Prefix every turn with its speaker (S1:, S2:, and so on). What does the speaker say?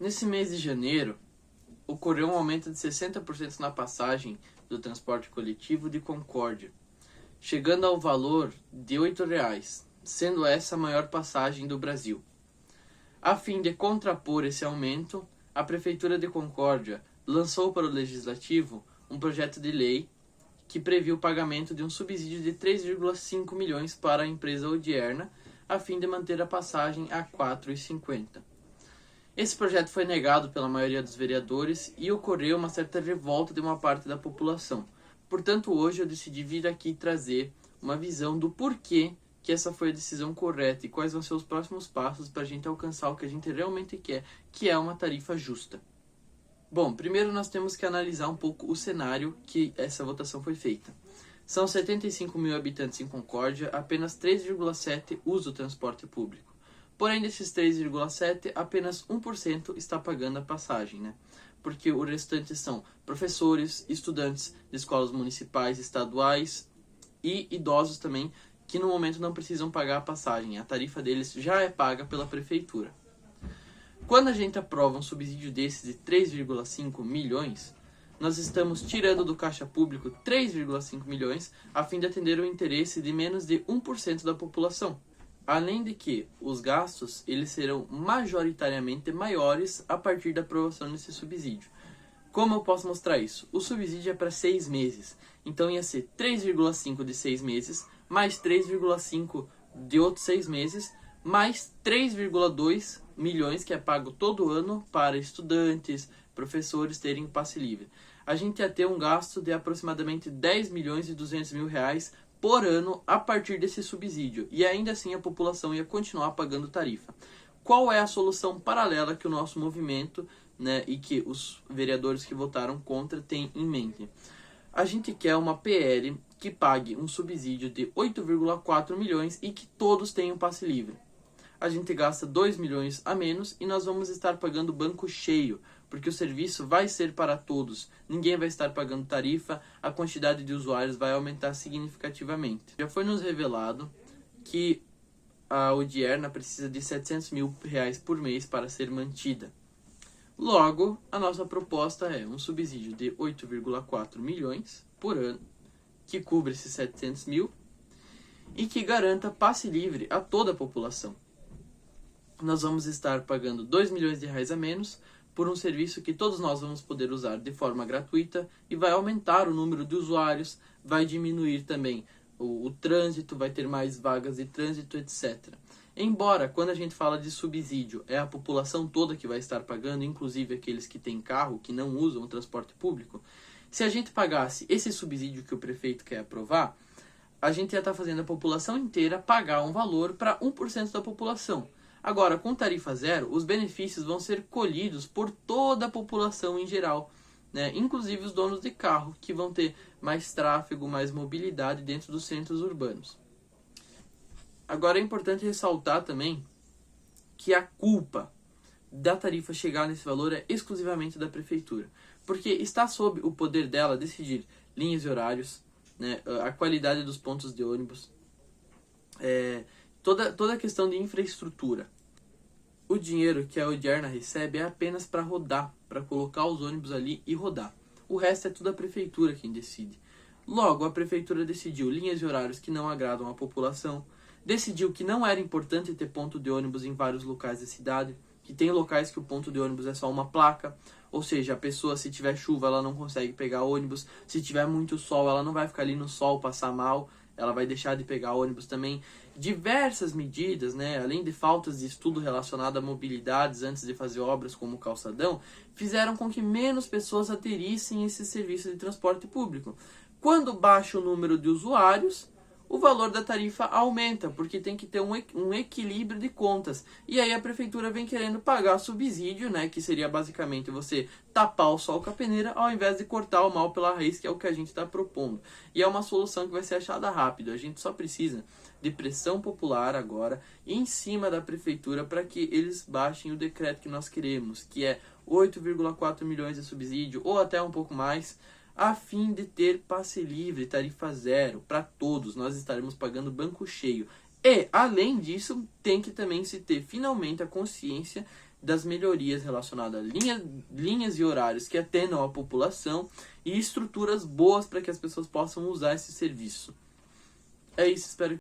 S1: Nesse mês de janeiro, ocorreu um aumento de 60% na passagem do transporte coletivo de Concórdia, chegando ao valor de R$ 8,00, sendo essa a maior passagem do Brasil. A fim de contrapor esse aumento, a Prefeitura de Concórdia lançou para o Legislativo um projeto de lei que previu o pagamento de um subsídio de 3,5 milhões para a empresa Odierna, a fim de manter a passagem a R$ 4,50. Esse projeto foi negado pela maioria dos vereadores e ocorreu uma certa revolta de uma parte da população. Portanto, hoje eu decidi vir aqui trazer uma visão do porquê que essa foi a decisão correta e quais vão ser os próximos passos para a gente alcançar o que a gente realmente quer, que é uma tarifa justa. Bom, primeiro nós temos que analisar um pouco o cenário que essa votação foi feita. São 75 mil habitantes em Concórdia, apenas 3,7 usam o transporte público. Porém, desses 3,7, apenas 1% está pagando a passagem, né? Porque o restante são professores, estudantes de escolas municipais, estaduais e idosos também, que no momento não precisam pagar a passagem. A tarifa deles já é paga pela prefeitura. Quando a gente aprova um subsídio desses de 3,5 milhões, nós estamos tirando do caixa público 3,5 milhões a fim de atender o interesse de menos de 1% da população. Além de que os gastos eles serão majoritariamente maiores a partir da aprovação desse subsídio. Como eu posso mostrar isso? O subsídio é para 6 meses, então ia ser 3,5 de 6 meses, mais 3,5 de outros 6 meses, mais 3,2 milhões que é pago todo ano para estudantes, professores terem passe livre. A gente ia ter um gasto de aproximadamente 10 milhões e 200 mil reais por ano a partir desse subsídio, e ainda assim a população ia continuar pagando tarifa. Qual é a solução paralela que o nosso movimento, né, e que os vereadores que votaram contra têm em mente? A gente quer uma PL que pague um subsídio de 8,4 milhões e que todos tenham passe livre. A gente gasta 2 milhões a menos e nós vamos estar pagando banco cheio, porque o serviço vai ser para todos. Ninguém vai estar pagando tarifa, a quantidade de usuários vai aumentar significativamente. Já foi nos revelado que a Odierna precisa de 700 mil reais por mês para ser mantida. Logo, a nossa proposta é um subsídio de 8,4 milhões por ano, que cubra esses 700 mil e que garanta passe livre a toda a população. Nós vamos estar pagando 2 milhões de reais a menos por um serviço que todos nós vamos poder usar de forma gratuita e vai aumentar o número de usuários, vai diminuir também o trânsito, vai ter mais vagas de trânsito, etc. Embora, quando a gente fala de subsídio, é a população toda que vai estar pagando, inclusive aqueles que têm carro, que não usam o transporte público, se a gente pagasse esse subsídio que o prefeito quer aprovar, a gente ia estar fazendo a população inteira pagar um valor para 1% da população. Agora, com tarifa zero, os benefícios vão ser colhidos por toda a população em geral, né? Inclusive os donos de carro, que vão ter mais tráfego, mais mobilidade dentro dos centros urbanos. Agora é importante ressaltar também que a culpa da tarifa chegar nesse valor é exclusivamente da prefeitura, porque está sob o poder dela decidir linhas e horários, né, a qualidade dos pontos de ônibus, toda a questão de infraestrutura. O dinheiro que a Odierna recebe é apenas para rodar, para colocar os ônibus ali e rodar. O resto é tudo a prefeitura quem decide. Logo, a prefeitura decidiu linhas e horários que não agradam a população, decidiu que não era importante ter ponto de ônibus em vários locais da cidade, que tem locais que o ponto de ônibus é só uma placa, ou seja, a pessoa, se tiver chuva, ela não consegue pegar ônibus, se tiver muito sol, ela não vai ficar ali no sol, passar mal, ela vai deixar de pegar ônibus também. Diversas medidas, né, além de faltas de estudo relacionado a mobilidades antes de fazer obras como o calçadão, fizeram com que menos pessoas aderissem a esse serviço de transporte público. Quando baixa o número de usuários, o valor da tarifa aumenta, porque tem que ter um equilíbrio de contas. E aí a prefeitura vem querendo pagar subsídio, né, que seria basicamente você tapar o sol com a peneira, ao invés de cortar o mal pela raiz, que é o que a gente está propondo. E é uma solução que vai ser achada rápido. A gente só precisa de pressão popular agora em cima da prefeitura para que eles baixem o decreto que nós queremos, que é 8,4 milhões de subsídio, ou até um pouco mais, a fim de ter passe livre, tarifa zero, para todos. Nós estaremos pagando banco cheio. E, além disso, tem que também se ter finalmente a consciência das melhorias relacionadas a linhas e horários que atendam a população e estruturas boas para que as pessoas possam usar esse serviço. É isso, espero